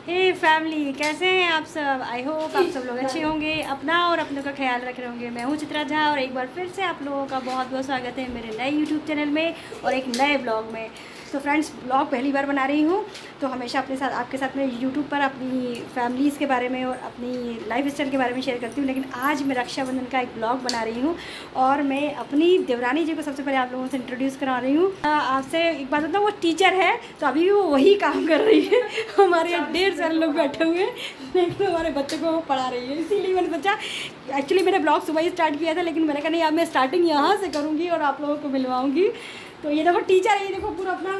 हे family, कैसे हैं आप सब? आई होप आप सब लोग अच्छे होंगे, अपना और अपनों का ख्याल रख रहे होंगे। मैं हूं चित्रा झा और एक बार फिर से आप लोगों का बहुत बहुत स्वागत है मेरे नए यूट्यूब चैनल में और एक नए ब्लॉग में। तो फ्रेंड्स, ब्लॉग पहली बार बना रही हूँ, तो हमेशा अपने साथ आपके साथ मैं यूट्यूब पर अपनी फैमिलीज़ के बारे में और अपनी लाइफ स्टाइल के बारे में शेयर करती हूँ। लेकिन आज मैं रक्षाबंधन का एक ब्लॉग बना रही हूँ और मैं अपनी देवरानी जी को सबसे पहले आप लोगों से इंट्रोड्यूस करा रही हूँ। आपसे एक बात बताऊँ, वो टीचर है तो अभी भी वो वही काम कर रही है। हमारे यहाँ 150 सारे लोग बैठे हुए हैं, लेकिन हमारे बच्चे को वो पढ़ा रही है। इसीलिए मैंने सोचा, एक्चुअली मैंने ब्लॉग सुबह ही स्टार्ट किया था, लेकिन मैंने कहा नहीं, अब मैं स्टार्टिंग यहाँ से करूँगी और आप लोगों को मिलवाऊँगी। तो ये देखो टीचर है, ये देखो पूरा अपना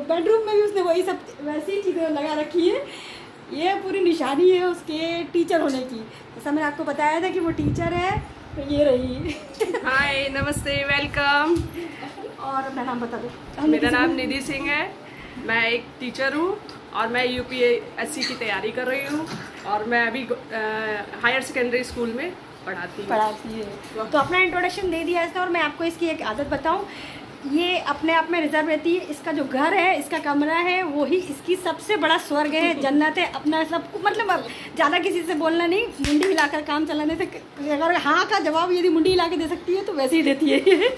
बेडरूम में भी उसने वही सब वैसी ही चीज़ें लगा रखी है। ये पूरी निशानी है उसके टीचर होने की। जैसा मैंने आपको बताया था कि वो टीचर है, तो ये रही। हाय, नमस्ते, वेलकम। और अपना नाम बता दो। मेरा नाम निधि सिंह है, मैं एक टीचर हूँ और मैं UPSC की तैयारी कर रही हूँ और मैं अभी हायर सेकेंडरी स्कूल में पढ़ाती है। तो अपना इंट्रोडक्शन दे दिया इसका, और मैं आपको इसकी एक आदत बताऊँ, ये अपने आप में रिजर्व रहती है। इसका जो घर है, इसका कमरा है, वही इसकी सबसे बड़ा स्वर्ग है, जन्नत है। अपना सब मतलब अब ज़्यादा किसी से बोलना नहीं, मुंडी हिलाकर काम चलाने से, अगर हाँ का जवाब यदि मुंडी हिला के दे सकती है तो वैसे ही देती है।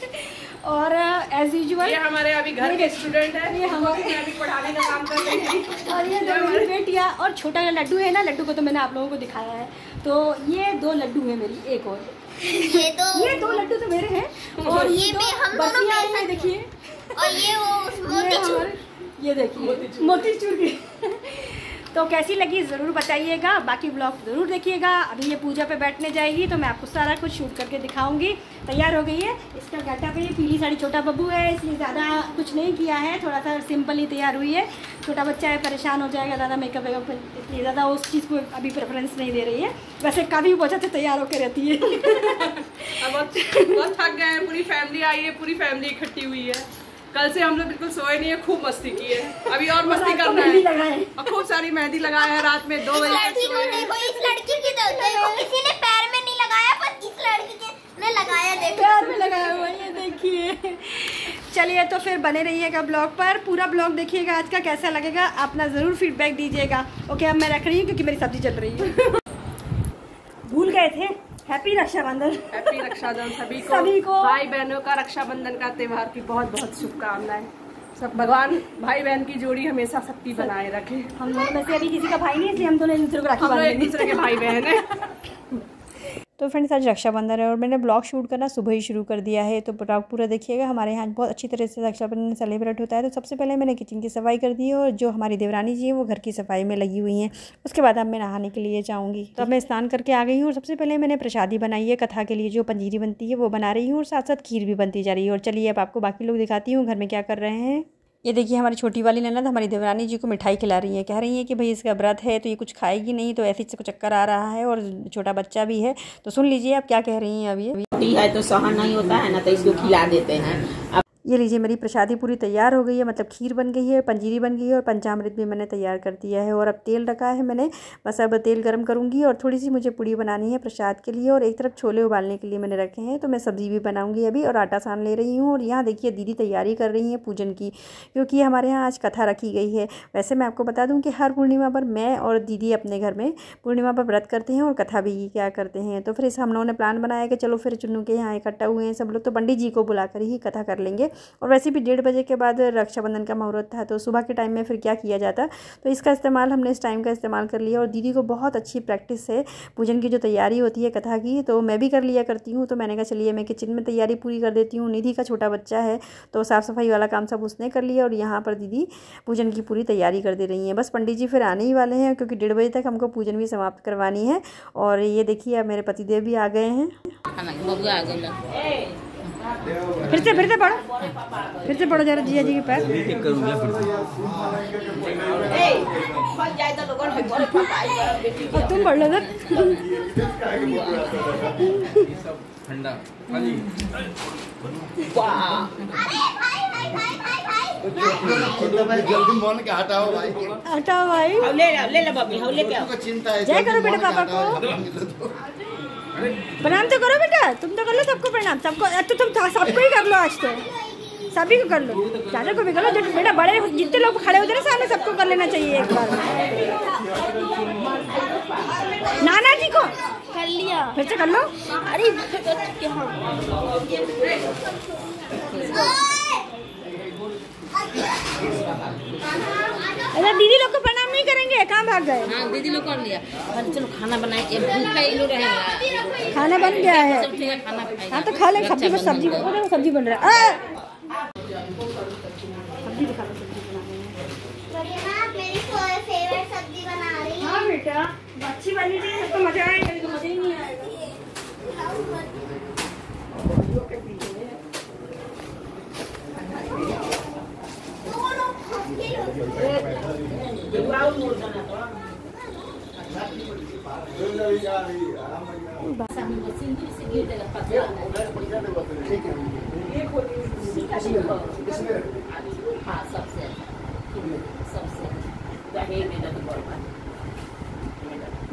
और एज यूजुअल ये हमारे अभी घर के स्टूडेंट हैं, ये हमारे अभी पढ़ाने का काम कर रही हैं। और ये दो बेटियाँ और छोटा लड्डू है ना, लड्डू को तो मैंने आप लोगों को दिखाया है। तो ये 2 लड्डू है मेरी, एक और ये 2 लड्डू तो मेरे हैं और ये हम दोनों में देखिए। और ये वो ये देखिए मोतीचूर की। तो कैसी लगी ज़रूर बताइएगा, बाकी ब्लॉग ज़रूर देखिएगा। अभी ये पूजा पे बैठने जाएगी तो मैं आपको सारा कुछ शूट करके दिखाऊंगी। तैयार हो गई है, इसका गेटअप है, पीली साड़ी, छोटा बब्बू है, इसलिए ज़्यादा कुछ नहीं किया है, थोड़ा सा सिंपल ही तैयार हुई है। छोटा बच्चा है, परेशान हो जाएगा ज़्यादा मेकअप वेकअप, इसलिए ज़्यादा उस चीज़ को अभी प्रेफरेंस नहीं दे रही है। वैसे काफ़ी बहुत अच्छे तैयार होकर रहती है। अब बहुत थक गए हैं, पूरी फैमिली आई है, पूरी फैमिली इकट्ठी हुई है। कल से हम लोग बिल्कुल सोए नहीं है, खूब मस्ती की है, अभी और मस्ती करना है और खूब सारी मेहंदी लगाया है रात में 2 बजे तक सोए हैं। इस लड़की की तो किसी ने पैर में नहीं लगाया, पर इस लड़की ने लगाया, देखो पैर में लगाया हुआ है, ये देखिए। चलिए, तो फिर बने रहिएगा ब्लॉग पर, पूरा ब्लॉग देखिएगा। आज का कैसा लगेगा अपना ज़रूर फीडबैक दीजिएगा। ओके, अब मैं रख रही हूँ क्योंकि मेरी सब्जी चल रही है। भूल गए थे, हैप्पी रक्षाबंधन। हैप्पी रक्षाबंधन सभी को भाई बहनों का रक्षाबंधन का त्यौहार की बहुत बहुत शुभकामनाएं। सब भगवान भाई बहन की जोड़ी हमेशा शक्ति बनाए रखे। हम दोनों में से अभी किसी का भाई नहीं है, इसलिए हम दोनों एक दूसरे को राखी बांधेंगे। एक दूसरे के भाई बहन है। तो फ्रेंड्स, आज रक्षाबंधन है और मैंने ब्लॉग शूट करना सुबह ही शुरू कर दिया है, तो ब्लॉग पूरा देखिएगा। हमारे यहाँ बहुत अच्छी तरह से रक्षाबंधन सेलिब्रेट होता है। तो सबसे पहले मैंने किचन की सफाई कर दी है और जो हमारी देवरानी जी हैं वो घर की सफाई में लगी हुई हैं। उसके बाद अब मैं नहाने के लिए जाऊँगी। तो अब मैं स्नान करके आ गई हूँ और सबसे पहले मैंने प्रसादी बनाई है, कथा के लिए जो पंजीरी बनती है वो बना रही हूँ और साथ साथ खीर भी बनती जा रही है। और चलिए अब आपको बाकी लोग दिखाती हूँ घर में क्या कर रहे हैं। ये देखिए, हमारी छोटी वाली ननद हमारी देवरानी जी को मिठाई खिला रही है। कह रही है कि भाई इसका व्रत है तो ये कुछ खाएगी नहीं, तो ऐसे इसको चक्कर आ रहा है और छोटा बच्चा भी है। तो सुन लीजिए आप क्या कह रही हैं। अभी है तो सहन नहीं होता है ना, तो इसको खिला देते हैं। ये लीजिए, मेरी प्रसादी पूरी तैयार हो गई है, मतलब खीर बन गई है, पंजीरी बन गई है और पंचामृत भी मैंने तैयार कर दिया है। और अब तेल रखा है मैंने, बस अब तेल गरम करूँगी और थोड़ी सी मुझे पूड़ी बनानी है प्रसाद के लिए, और एक तरफ छोले उबालने के लिए मैंने रखे हैं। तो मैं सब्ज़ी भी बनाऊँगी अभी और आटा सान ले रही हूँ। और यहाँ देखिए दीदी तैयारी कर रही हैं पूजन की, क्योंकि हमारे यहाँ आज कथा रखी गई है। वैसे मैं आपको बता दूँ कि हर पूर्णिमा पर मैं और दीदी अपने घर में पूर्णिमा पर व्रत करते हैं और कथा भी क्या करते हैं। तो फिर हम लोगों ने प्लान बनाया कि चलो फिर चुन्नू के यहाँ इकट्ठा हुए हैं सब लोग, तो पंडित जी को बुलाकर ही कथा कर लेंगे। और वैसे भी 1:30 बजे के बाद रक्षाबंधन का मुहूर्त था, तो सुबह के टाइम में फिर क्या किया जाता, तो इसका इस्तेमाल हमने इस टाइम का इस्तेमाल कर लिया। और दीदी को बहुत अच्छी प्रैक्टिस है पूजन की, जो तैयारी होती है कथा की, तो मैं भी कर लिया करती हूँ। तो मैंने कहा चलिए मैं किचन में तैयारी पूरी कर देती हूँ। निधि का छोटा बच्चा है तो साफ़ सफाई वाला काम सब उसने कर लिया और यहाँ पर दीदी पूजन की पूरी तैयारी कर दे रही हैं। बस पंडित जी फिर आने ही वाले हैं, क्योंकि 1:30 बजे तक हमको पूजन भी समाप्त करवानी है। और ये देखिए अब मेरे पतिदेव भी आ गए हैं। फिर से पढ़ो जरा जिया जी के पैर। और तुम पढ़ लो सर। ठंडा जल्दी बोल के हटाओ भाई, हटाओ भाई। ले लो बब्बी, ले के चिंता है। जय करो बेटा पापा को, प्रणाम तो करो बेटा, तुम तो कर लो सबको प्रणाम, सबको तो तुम सबको ही कर लो, आज तो सभी को कर लो, चाचा को भी कर लो। जो बेटा बड़े जितने लोग खड़े होते हैं ना सामने, सबको कर लेना चाहिए एक बार। देखो कर लिया, फिर से कर लो। अरे अरे दीदी लोग को प्रणाम नहीं करेंगे, कहाँ भाग गए? हाँ दीदी लोग कर लिया। चलो खाना बनाए, भूखा ये लोग रहेगा। खाना बन गया है। सब ठीक है, खाना खाएगा। हाँ तो खा ले, सब्जी बस, सब्जी सब्जी बन रहा है। सब्जी दिखा दो, सब्जी बनाने मेरी फेवरेट सब्जी बना रही है। हाँ बेटा, अच्छी बनी थी तो मजा आएगा, तो मजा ही नहीं आएगा।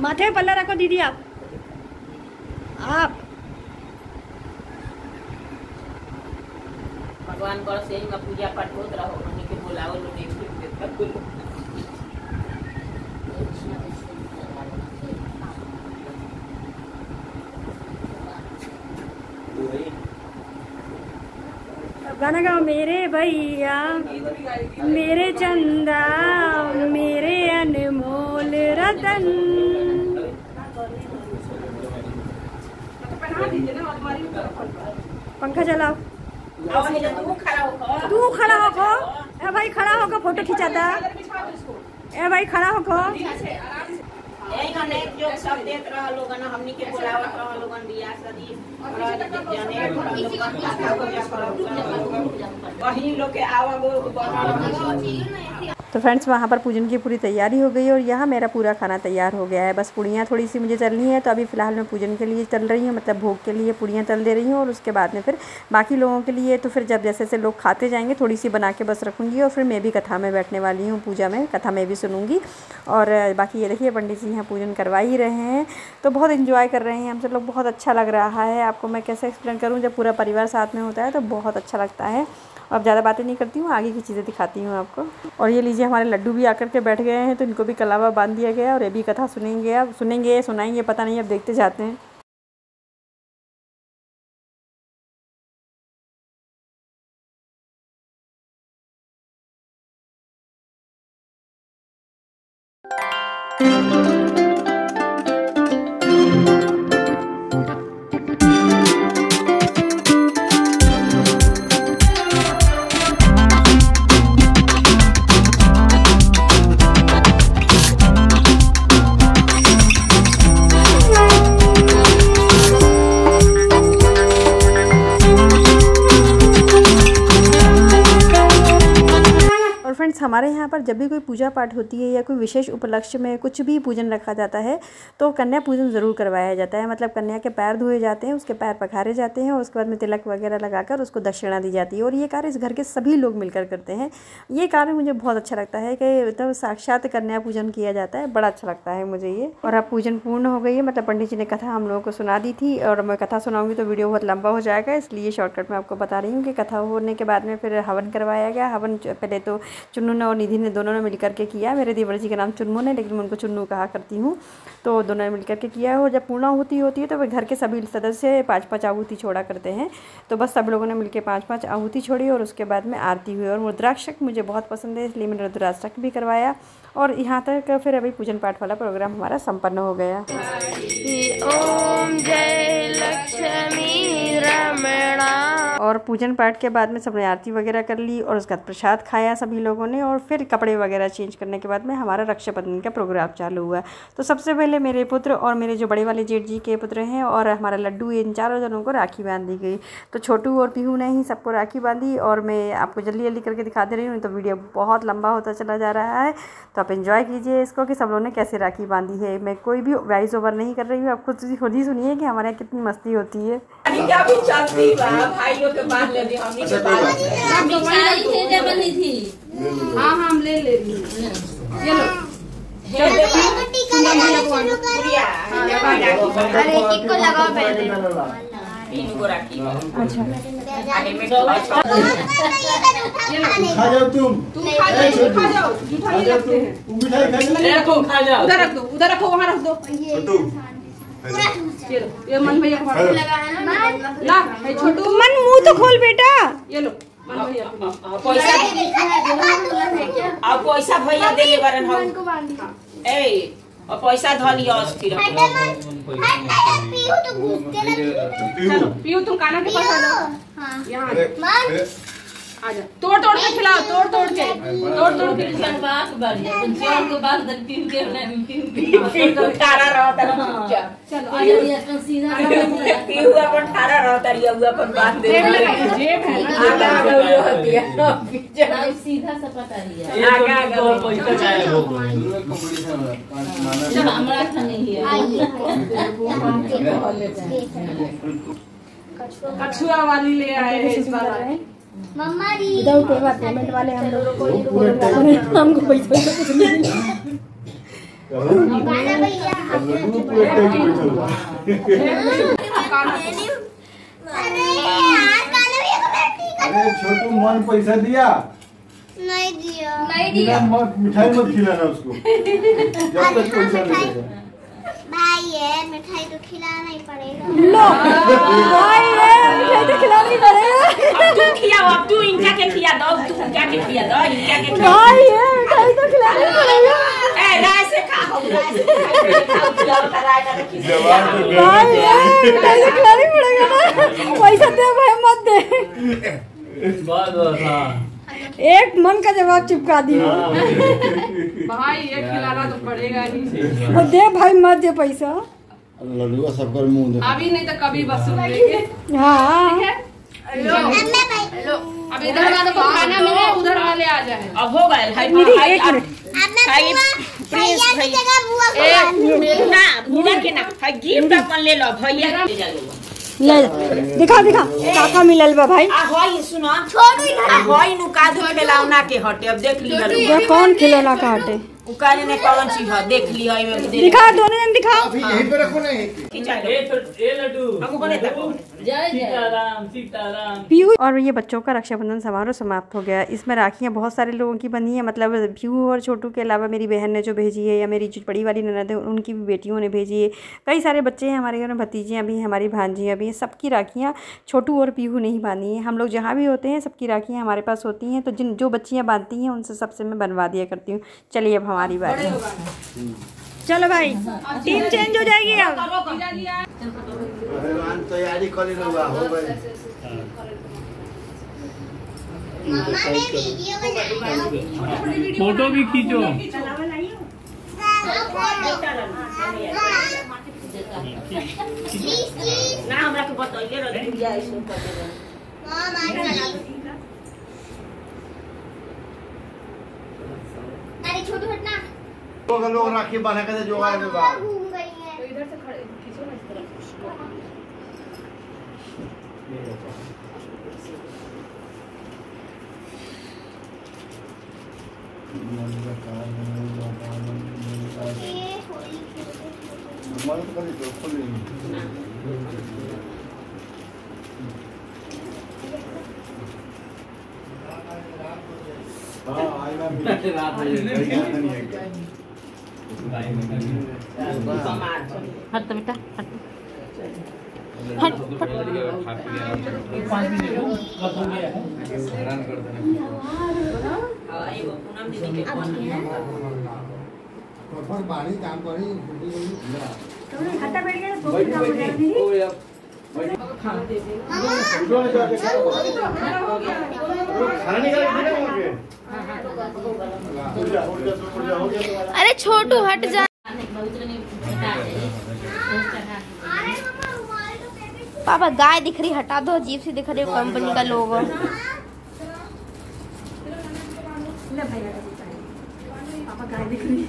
माथे पे पल्ला रखो दीदी आप भगवान कर से ही पूजा पाठ होत रहो, उन्हीं के बुलाओ लोग एक गाना गाओ। मेरे भैया मेरे चंदा मेरे अनमोल रतन। पंखा चलाओ। तू खड़ा होको। ए भाई खड़ा होकर फोटो खिंचाता। ए भाई खड़ा होको। जो सब देख रहा लोग ना, हमनी के बुलावत रहा लोग बियाह शादी वही लोग के आवा। तो फ्रेंड्स वहाँ पर पूजन की पूरी तैयारी हो गई और यहाँ मेरा पूरा खाना तैयार हो गया है। बस पूड़ियाँ थोड़ी सी मुझे तलनी है, तो अभी फ़िलहाल मैं पूजन के लिए तल रही हूँ, मतलब भोग के लिए पूड़ियाँ तल दे रही हूँ। और उसके बाद में फिर बाकी लोगों के लिए तो फिर जब जैसे लोग खाते जाएंगे थोड़ी सी बना के बस रखूँगी। और फिर मैं भी कथा में बैठने वाली हूँ, पूजा में कथा में भी सुनूँगी। और बाकी ये देखिए पंडित जी यहाँ पूजन करवा ही रहे हैं, तो बहुत इन्जॉय कर रहे हैं हम सब लोग। बहुत अच्छा लग रहा है। आपको मैं कैसे एक्सप्लेन करूँ, जब पूरा परिवार साथ में होता है तो बहुत अच्छा लगता है। अब ज़्यादा बातें नहीं करती हूँ, आगे की चीज़ें दिखाती हूँ आपको। और ये लीजिए हमारे लड्डू भी आकर के बैठ गए हैं, तो इनको भी कलावा बांध दिया गया और ये भी कथा सुनेंगे। अब सुनाएंगे पता नहीं, अब देखते जाते हैं। हमारे यहाँ पर जब भी कोई पूजा पाठ होती है या कोई विशेष उपलक्ष्य में कुछ भी पूजन रखा जाता है तो कन्या पूजन ज़रूर करवाया जाता है। मतलब कन्या के पैर धोए जाते हैं, उसके पैर पखारे जाते हैं और उसके बाद में तिलक वगैरह लगाकर उसको दक्षिणा दी जाती है। और ये कार्य इस घर के सभी लोग मिलकर करते हैं। ये कार्य मुझे बहुत अच्छा लगता है कि तो साक्षात कन्या पूजन किया जाता है, बड़ा अच्छा लगता है मुझे ये। और अब पूजन पूर्ण हो गई है, मतलब पंडित जी ने कथा हम लोगों को सुना दी थी और मैं कथा सुनाऊंगी तो वीडियो बहुत लंबा हो जाएगा, इसलिए शॉर्टकट में आपको बता रही हूँ कि कथा होने के बाद में फिर हवन करवाया गया। हवन पहले तो चुन्नू ने और निधि ने दोनों ने मिलकर के किया। मेरे देवर जी का नाम चुन्नू है, लेकिन मैं उनको चुन्नू कहा करती हूँ। तो दोनों ने मिलकर के किया और जब पूर्णाहुति होती है तो वे घर के सभी सदस्य 5-5 आहुति छोड़ा करते हैं। तो बस सब लोगों ने मिलकर 5-5 आहुति छोड़ी और उसके बाद में आरती हुई। और रुद्राक्षक मुझे बहुत पसंद है, इसलिए मैंने रुद्राक्षक भी करवाया। और यहाँ तक फिर अभी पूजन पाठ वाला प्रोग्राम हमारा संपन्न हो गया। ओम जय लक्ष्मी रमणा। और पूजन पाठ के बाद में सबने आरती वगैरह कर ली और उसका प्रसाद खाया सभी लोगों ने। और फिर कपड़े वगैरह चेंज करने के बाद में हमारा रक्षाबंधन का प्रोग्राम चालू हुआ। तो सबसे पहले मेरे पुत्र और मेरे जो बड़े वाले जेठ जी के पुत्र हैं और हमारा लड्डू, इन चारों जनों को राखी बांध दी गई। तो छोटू और पीहू ने ही सबको राखी बांधी और मैं आपको जल्दी जल्दी करके दिखा दे रही हूँ, तो वीडियो बहुत लंबा होता चला जा रहा है। तो आप एंजॉय कीजिए इसको कि सब लोगों ने कैसे राखी बांधी है। मैं कोई भी वॉइस ओवर नहीं कर रही हूँ, आप खुद ही सुनिए कि हमारे यहाँ कितनी मस्ती होती है। हाँ हम ले लेंगे। चलो अरे एक को लगाओ पहले। अच्छा खा जाओ तुम खा जाओ जूठा नहीं रखते हैं। मिठाई खा जाओ, उधर रख दो, उधर रखो, वहाँ रख दो। ये मन भैया को ला छोटू मन मुंह तो खोल बेटा। ये लो मन भैया पैसा अब पैसा भैया दे बरन हम ए और पैसा धली अस्थिर पीयू तुम काना के पास आ जाओ। यहाँ आजा तोड़ तोड़ के खिलाओ तोड़ तोड़ के ठाड़ा रहता चलो पीहू अपन ठाड़ा रहता रिया अपन बात दे जेब है सीधा सपटा रिया आगा पैसा चाहे वो हमरा खाने ही कछुआ वाली ले आए हैं इस बार। मम्मा री विदाउट पेमेंट वाले हम लोगों को हमको पैसा कुछ नहीं गाना भैया अरे यार गाना भैया को बैठी अरे छोटू मन पैसा दिया नहीं दिया मिठाई मत खिलाना उसको जब तक पैसा नहीं देगा। भाई है मिठाई तो खिलाना ही पड़ेगा। लो भाई है मिठाई तो खिलाना ही पड़ेगा। अब तू खियाओ अब तू इनका के खिया दो तू इनका के खिया दो इनका के खिया भाई है मिठाई तो खिलाना ही पड़ेगा। ए राय से खाओ राय से खाओ खिलाओ राय का खिया जवाब तो दे भाई है मिठाई तो खिलाना ही पड़ेगा ना। पैसा दे भाई मत दे। बस हाँ एक मन का जवाब चिपका दिया। भाई ये खिलाना तो पड़ेगा नहीं। और दे भाई मत दे पैसा। लड्डू का सबका मुंह देखो। अभी नहीं तो कभी वसूल लेंगे। हाँ लो अब इधर वाले को खाना मिले उधर वाले आ जाए। अब हो गए हाय मेरी एक मिनट प्लीज भैया ना भूना के ना हाय गिफ्ट अपन ले लो भैया ले जा लो ले दिखा दिखा काका मिलल बा भाई। आ होई सुनो छोड़ू इधर आ होई नु कादू खिलौना के हटे अब देख लियो ये कौन खिलौना का हटे? उ काने ने कौन चीज है देख लियो एमे दिखा दोनों जन दिखाओ। यहीं पे रखो नहीं ए लड्डू हमको बने तक जय सीताराम सीताराम। पीहू और ये बच्चों का रक्षाबंधन समारोह समाप्त हो गया। इसमें राखियाँ बहुत सारे लोगों की बनी है, मतलब पीहू और छोटू के अलावा मेरी बहन ने जो भेजी है या मेरी जो बड़ी वाली ननद है उनकी भी बेटियों ने भेजी है। कई सारे बच्चे हैं हमारे घर में, भतीजियाँ भी हैं, हमारी भांजियाँ भी हैं। सबकी राखियाँ छोटू और पीहू ने ही बांधी हैं। हम लोग जहाँ भी होते हैं सबकी राखियाँ हमारे पास होती हैं, तो जो बच्चियाँ बांधती हैं उनसे सबसे मैं बनवा दिया करती हूँ। चलिए अब हमारी बारी। चलो भाई टीम चेंज हो जाएगी अब। तैयारी कर रहा हो गई। मम्मा ने वीडियो बनाया। फोटो भी खींचो। ना हमरा के बताइए रे भैया ऐसे कर दे अरे छोटू हटना लोग राखी बांधा के जो आए बाबा घूम गई है। इधर से खड़े खींचो ना इस तरफ। हट बेटा हट पानी काम करी अरे छोटू हट जा। पापा गाय दिख रही हटा दो, अजीब सी दिख रही कंपनी का लोगो। पापा गाय दिख रही है।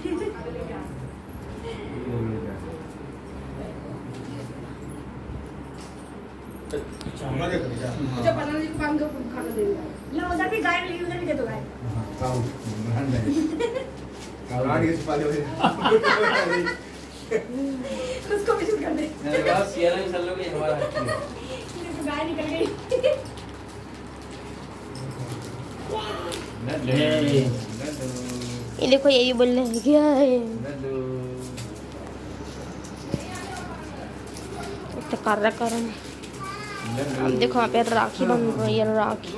जो पता नहीं पान को खाना देगा। लो उधर भी गाय मिली, उधर भी दे दो गाय। उसको भी शुरू कर दे। गाय निकल गई। ये देखो यही बोल रहे हैं क्या है। तो कार्यक्रम अब देखो यहाँ पे राखी बन रही है। राखी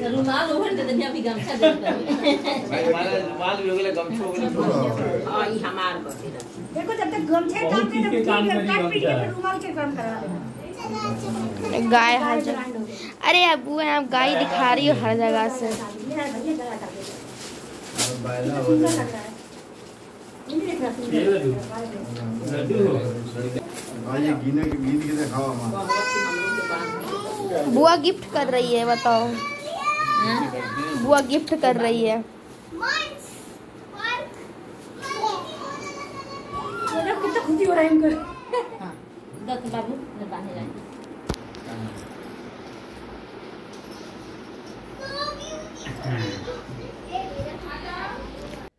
रुमाल ओढ़ के दुनिया भी गमछा दे आई हमार बसे देखो जब तक गमछे काम बहुत चीज के काम करी गमछा। रुमाल के काम करा देना। गाय हर जगह। अरे अबू आप गाय दिखा रही हो हर जगह से। ये लड्डू आइए गिने गिन के दिखाओ मां। बुआ गिफ्ट कर रही है, बताओ। बुआ गिफ्ट कर रही है। कितना खुशी हो रहा है इनको। बाबू बाहर आए।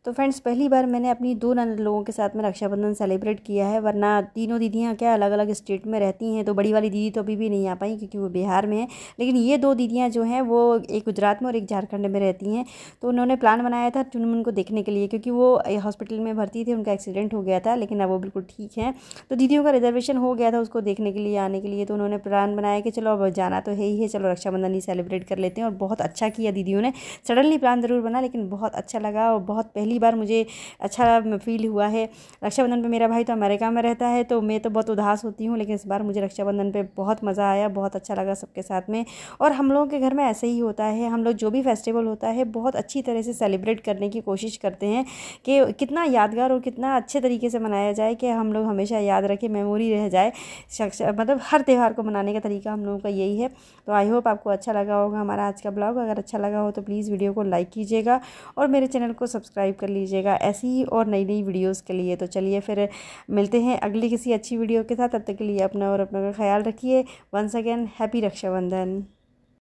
तो फ्रेंड्स पहली बार मैंने अपनी 2 ननद लोगों के साथ में रक्षाबंधन सेलिब्रेट किया है, वरना तीनों दीदियां क्या अलग अलग स्टेट में रहती हैं। तो बड़ी वाली दीदी तो अभी भी नहीं आ पाई क्योंकि वो बिहार में है, लेकिन ये 2 दीदियां जो हैं वो एक गुजरात में और एक झारखंड में रहती हैं। तो उन्होंने प्लान बनाया था चुनमुन को देखने के लिए, क्योंकि वो हॉस्पिटल में भर्ती थे, उनका एक्सीडेंट हो गया था, लेकिन अब वो बिल्कुल ठीक हैं। तो दीदियों का रिजर्वेशन हो गया था उसको देखने के लिए, आने के लिए। तो उन्होंने प्लान बनाया कि चलो अब जाना तो है ही है, चलो रक्षाबंधन ही सेलिब्रेट कर लेते हैं। और बहुत अच्छा किया दीदियों ने। सडनली प्लान ज़रूर बना, लेकिन बहुत अच्छा लगा और बहुत पहली बार मुझे अच्छा फील हुआ है। रक्षाबंधन पे मेरा भाई तो अमेरिका में रहता है, तो मैं तो बहुत उदास होती हूँ, लेकिन इस बार मुझे रक्षाबंधन पे बहुत मज़ा आया, बहुत अच्छा लगा सबके साथ में। और हम लोगों के घर में ऐसे ही होता है, हम लोग जो भी फेस्टिवल होता है बहुत अच्छी तरह से सेलिब्रेट करने की कोशिश करते हैं कि कितना यादगार और कितना अच्छे तरीके से मनाया जाए कि हम लोग हमेशा याद रखें, मेमोरी रह जाए। मतलब हर त्यौहार को मनाने का तरीका हम लोगों का यही है। तो आई होप आपको अच्छा लगा होगा हमारा आज का ब्लॉग। अगर अच्छा लगा हो तो प्लीज़ वीडियो को लाइक कीजिएगा और मेरे चैनल को सब्सक्राइब कर लीजिएगा ऐसी ही और नई नई वीडियोस के लिए। तो चलिए फिर मिलते हैं अगली किसी अच्छी वीडियो के साथ। तब तक के लिए अपना और अपना का ख्याल रखिए। Once again happy Rakshabandhan.